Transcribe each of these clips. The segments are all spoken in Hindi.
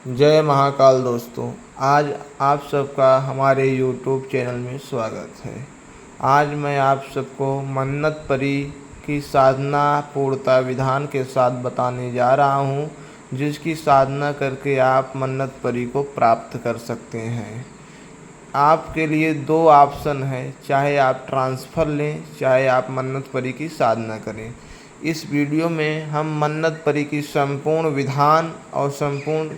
जय महाकाल दोस्तों। आज आप सबका हमारे YouTube चैनल में स्वागत है। आज मैं आप सबको मन्नत परी की साधना पूर्णता विधान के साथ बताने जा रहा हूँ, जिसकी साधना करके आप मन्नत परी को प्राप्त कर सकते हैं। आपके लिए दो ऑप्शन है, चाहे आप ट्रांसफ़र लें, चाहे आप मन्नत परी की साधना करें। इस वीडियो में हम मन्नत परी की संपूर्ण विधान और संपूर्ण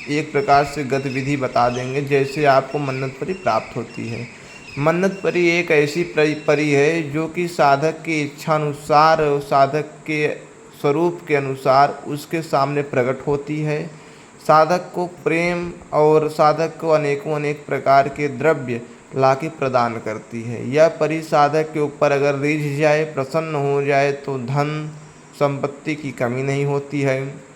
एक प्रकार से गतिविधि बता देंगे, जैसे आपको मन्नत परी प्राप्त होती है। मन्नत परी एक ऐसी परी है जो कि साधक की इच्छा अनुसार और साधक के स्वरूप के अनुसार उसके सामने प्रकट होती है। साधक को प्रेम और साधक को अनेक प्रकार के द्रव्य लाके प्रदान करती है। यह परी साधक के ऊपर अगर रिझ जाए, प्रसन्न हो जाए तो धन संपत्ति की कमी नहीं होती है।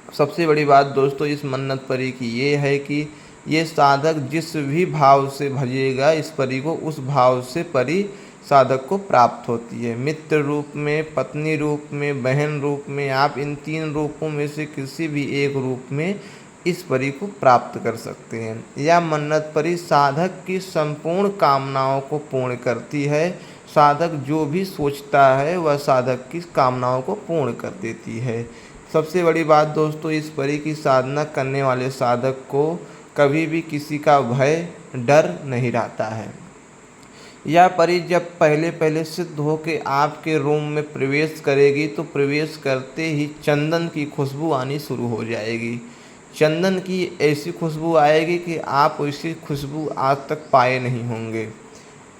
सबसे बड़ी बात दोस्तों इस मन्नत परी की ये है कि ये साधक जिस भी भाव से भजेगा इस परी को, उस भाव से परी साधक को प्राप्त होती है। मित्र रूप में, पत्नी रूप में, बहन रूप में, आप इन तीन रूपों में से किसी भी एक रूप में इस परी को प्राप्त कर सकते हैं। यह मन्नत परी साधक की संपूर्ण कामनाओं को पूर्ण करती है। साधक जो भी सोचता है वह साधक की कामनाओं को पूर्ण कर देती है। सबसे बड़ी बात दोस्तों, इस परी की साधना करने वाले साधक को कभी भी किसी का भय, डर नहीं रहता है। यह परी जब पहले सिद्ध होकर आपके रूम में प्रवेश करेगी तो प्रवेश करते ही चंदन की खुशबू आनी शुरू हो जाएगी। चंदन की ऐसी खुशबू आएगी कि आप ऐसी खुशबू आज तक पाए नहीं होंगे।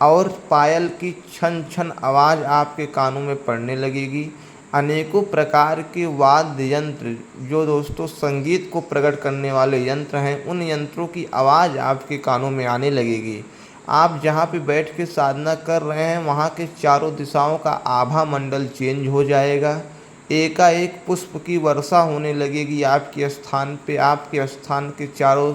और पायल की छन छन आवाज़ आपके कानों में पड़ने लगेगी। अनेकों प्रकार के वाद्य यंत्र, जो दोस्तों संगीत को प्रकट करने वाले यंत्र हैं, उन यंत्रों की आवाज़ आपके कानों में आने लगेगी। आप जहाँ पे बैठ के साधना कर रहे हैं वहाँ के चारों दिशाओं का आभा मंडल चेंज हो जाएगा। एकाएक पुष्प की वर्षा होने लगेगी आपके स्थान पे। आपके स्थान के चारों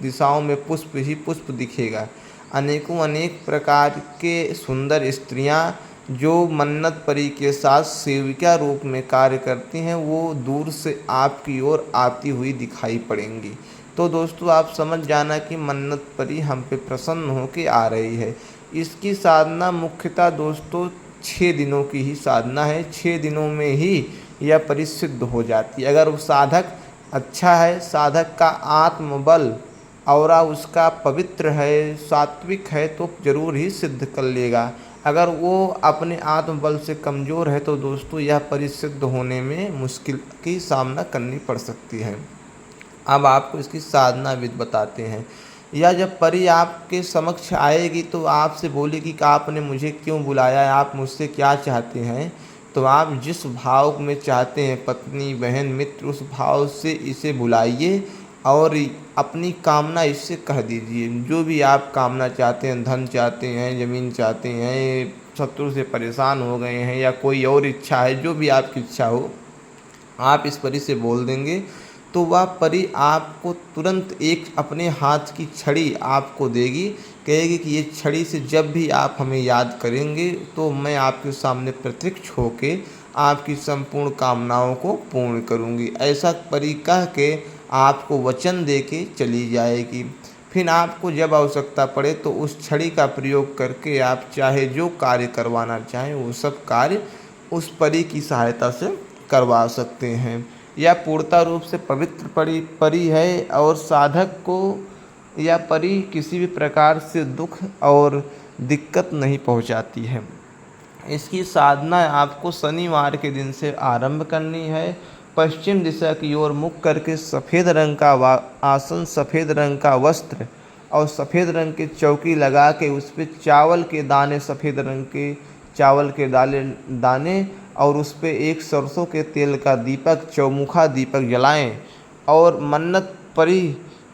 दिशाओं में पुष्प ही पुष्प दिखेगा। अनेक प्रकार के सुंदर स्त्रियां जो मन्नत परी के साथ सेविका रूप में कार्य करती हैं, वो दूर से आपकी ओर आती हुई दिखाई पड़ेंगी। तो दोस्तों आप समझ जाना कि मन्नत परी हम पे प्रसन्न होकर आ रही है। इसकी साधना मुख्यतः दोस्तों 6 दिनों की ही साधना है। 6 दिनों में ही यह परी सिद्ध हो जाती है। अगर वो साधक अच्छा है, साधक का आत्मबल और उसका पवित्र है, सात्विक है, तो जरूर ही सिद्ध कर लेगा। अगर वो अपने आत्मबल से कमज़ोर है तो दोस्तों यह परी सिद्ध होने में मुश्किल की सामना करनी पड़ सकती है। अब आपको इसकी साधना विधि बताते हैं। यह जब परी आपके समक्ष आएगी तो आपसे बोलेगी कि आपने मुझे क्यों बुलाया है, आप मुझसे क्या चाहते हैं। तो आप जिस भाव में चाहते हैं, पत्नी, बहन, मित्र, उस भाव से इसे बुलाइए और अपनी कामना इससे कह दीजिए। जो भी आप कामना चाहते हैं, धन चाहते हैं, ज़मीन चाहते हैं, शत्रु से परेशान हो गए हैं, या कोई और इच्छा है, जो भी आपकी इच्छा हो, आप इस परी से बोल देंगे तो वह परी आपको तुरंत एक अपने हाथ की छड़ी आपको देगी। कहेगी कि ये छड़ी से जब भी आप हमें याद करेंगे तो मैं आपके सामने प्रत्यक्ष होके आपकी संपूर्ण कामनाओं को पूर्ण करूँगी। ऐसा परी कह के आपको वचन दे के चली जाएगी। फिर आपको जब आवश्यकता पड़े तो उस छड़ी का प्रयोग करके आप चाहे जो कार्य करवाना चाहें वो सब कार्य उस परी की सहायता से करवा सकते हैं। यह पूर्णतः रूप से पवित्र परी है और साधक को यह परी किसी भी प्रकार से दुख और दिक्कत नहीं पहुंचाती है। इसकी साधना आपको शनिवार के दिन से आरंभ करनी है। पश्चिम दिशा की ओर मुख करके सफ़ेद रंग का आसन, सफ़ेद रंग का वस्त्र और सफ़ेद रंग की चौकी लगा के उस पर चावल के दाने, सफ़ेद रंग के चावल के दाने और उस पर एक सरसों के तेल का दीपक, चौमुखा दीपक जलाएं और मन्नत परी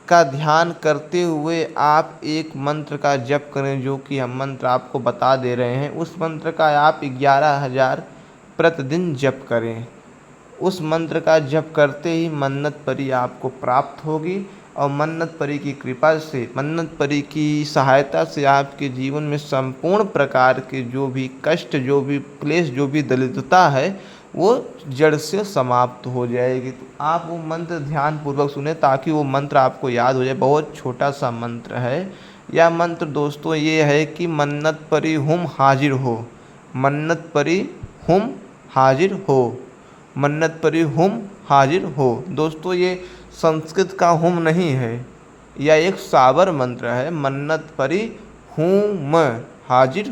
का ध्यान करते हुए आप एक मंत्र का जप करें, जो कि हम मंत्र आपको बता दे रहे हैं। उस मंत्र का आप 11,000 प्रतिदिन जप करें। उस मंत्र का जप करते ही मन्नत परी आपको प्राप्त होगी और मन्नत परी की कृपा से, मन्नत परी की सहायता से आपके जीवन में संपूर्ण प्रकार के जो भी कष्ट, जो भी क्लेश, जो भी दरिद्रता है, वो जड़ से समाप्त हो जाएगी। तो आप वो मंत्र ध्यानपूर्वक सुने ताकि वो मंत्र आपको याद हो जाए। बहुत छोटा सा मंत्र है। यह मंत्र दोस्तों ये है कि मन्नत परी हुम हाजिर हो, मन्नत परी हुम हाजिर हो, मन्नत परी हुम हाजिर हो। दोस्तों ये संस्कृत का हुम नहीं है, यह एक साबर मंत्र है। मन्नत परी हुम हाजिर